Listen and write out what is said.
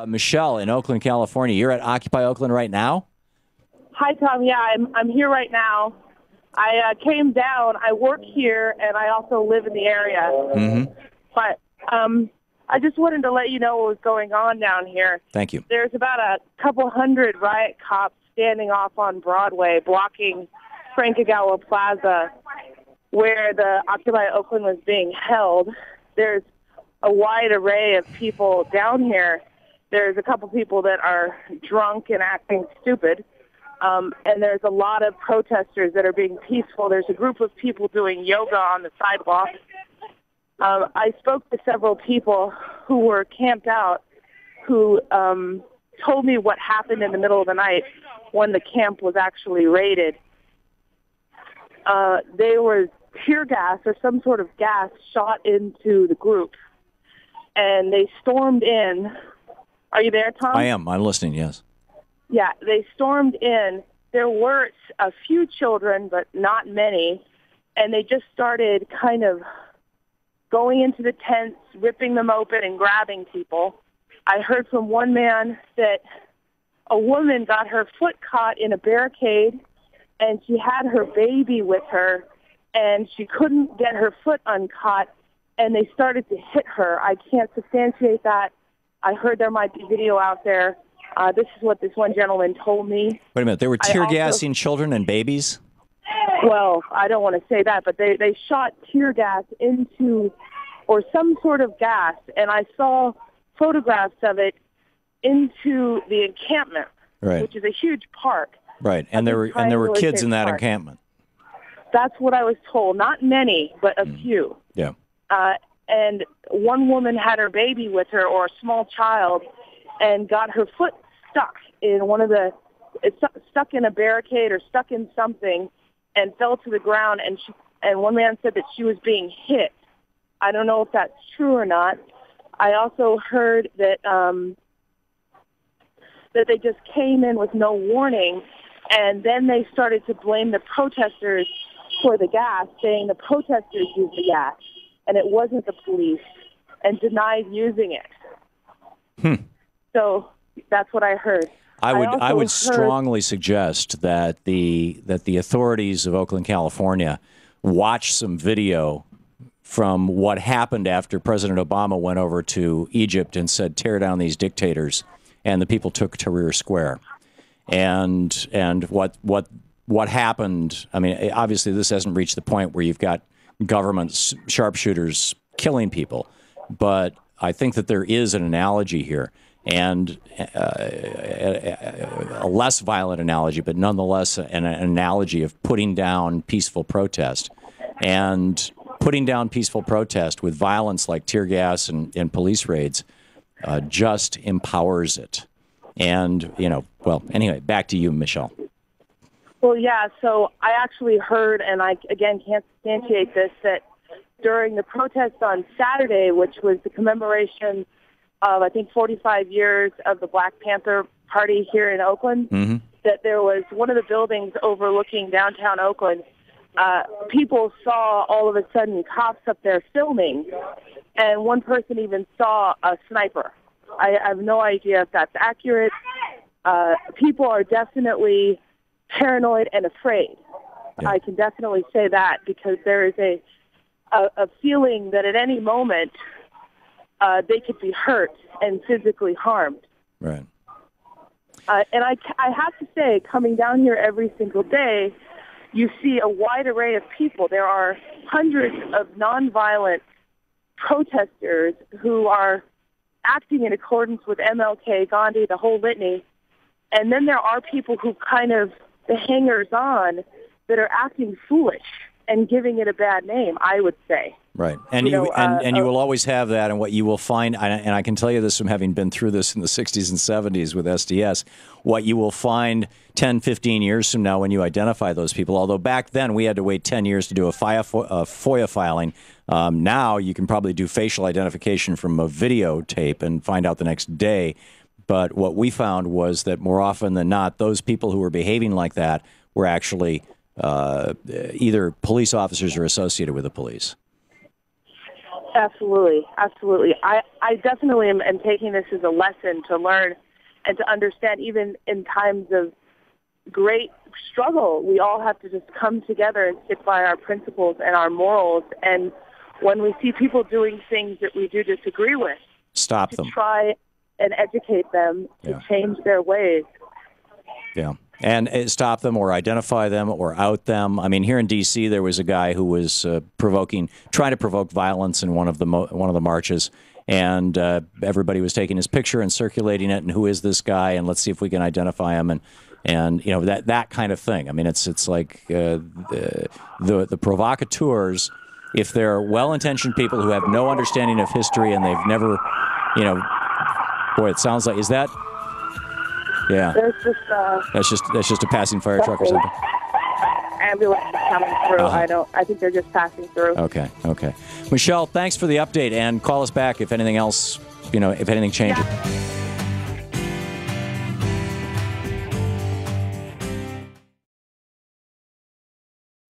Michelle in Oakland, California. You're at Occupy Oakland right now? Hi, Tom. Yeah, I'm here right now. I came down. I work here, and I also live in the area. Mm-hmm. But I just wanted to let you know what was going on down here. Thank you. There's about a couple hundred riot cops standing off on Broadway, blocking Frankagawa Plaza, where the Occupy Oakland was being held. There's a wide array of people down here. There's a couple people that are drunk and acting stupid. And there's a lot of protesters that are being peaceful. There's a group of people doing yoga on the sidewalk. I spoke to several people who were camped out who told me what happened in the middle of the night when the camp was actually raided. There was tear gas or some sort of gas shot into the group, and they stormed in. Are you there, Tom? I am. I'm listening, yes. Yeah, they stormed in. There were a few children, but not many, and they just started kind of going into the tents, ripping them open, and grabbing people. I heard from one man that a woman got her foot caught in a barricade, and she had her baby with her, and she couldn't get her foot uncaught, and they started to hit her. I can't substantiate that. I heard there might be video out there. This is what this one gentleman told me. Wait a minute. They were tear gassing children and babies? Well, I don't want to say that, but they shot tear gas into, or some sort of gas, and I saw photographs of it into the encampment, right, which is a huge park. Right, and there were kids in that encampment. That's what I was told. Not many, but a few. Yeah. And one woman had her baby with her, or a small child, and got her foot stuck in stuck in a barricade or stuck in something, and fell to the ground. And one man said that she was being hit. I don't know if that's true or not. I also heard that that they just came in with no warning, and then they started to blame the protesters for the gas, saying the protesters used the gas, and it wasn't the police, and denied using it. So that's what I heard. I would strongly suggest that the authorities of Oakland, California, watch some video from what happened after President Obama went over to Egypt and said, "Tear down these dictators," and the people took Tahrir Square. And what happened? I mean, obviously this hasn't reached the point where you've got government sharpshooters killing people, but I think that there is an analogy here. And a less violent analogy, but nonetheless an analogy of putting down peaceful protest. And putting down peaceful protest with violence like tear gas and police raids just empowers it. And, well, anyway, back to you, Michelle. Well, yeah, so I actually heard, and I, again, can't substantiate this, that during the protest on Saturday, which was the commemoration of, I think, 45 years of the Black Panther Party here in Oakland, that there was one of the buildings overlooking downtown Oakland. People saw all of a sudden cops up there filming, and one person even saw a sniper. I have no idea if that's accurate. People are definitely paranoid and afraid. Yeah. I can definitely say that, because there is a feeling that at any moment they could be hurt and physically harmed. Right. And I have to say, coming down here every single day, you see a wide array of people. There are hundreds of nonviolent protesters who are acting in accordance with MLK, Gandhi, the whole litany. And then there are people who kind of, the hangers-on, that are acting foolish and giving it a bad name, I would say. Right. And you will always have that. And what you will find, and I can tell you this from having been through this in the 60s and 70s with SDS, what you will find 10, 15 years from now when you identify those people, although back then we had to wait 10 years to do a FOIA filing, now you can probably do facial identification from a videotape and find out the next day. But what we found was that more often than not, those people who were behaving like that were actually either police officers or associated with the police. Absolutely, absolutely. I definitely am taking this as a lesson to learn and to understand, even in times of great struggle, we all have to just come together and stick by our principles and our morals. And when we see people doing things that we do disagree with, stop them. Try and educate them to change their ways. Yeah. And stop them or identify them or out them. I mean, here in D.C., there was a guy who was trying to provoke violence in one of the marches, and everybody was taking his picture and circulating it. And who is this guy? And let's see if we can identify him. And you know, that kind of thing. I mean, it's like the provocateurs, if they're well-intentioned people who have no understanding of history and they've never, you know, boy, it sounds like, is that? Yeah. There's just that's just a passing fire truck or something. Ambulance is coming through. I think they're just passing through. Okay. Michelle, thanks for the update, and call us back if anything else, you know, if anything changes. Yeah.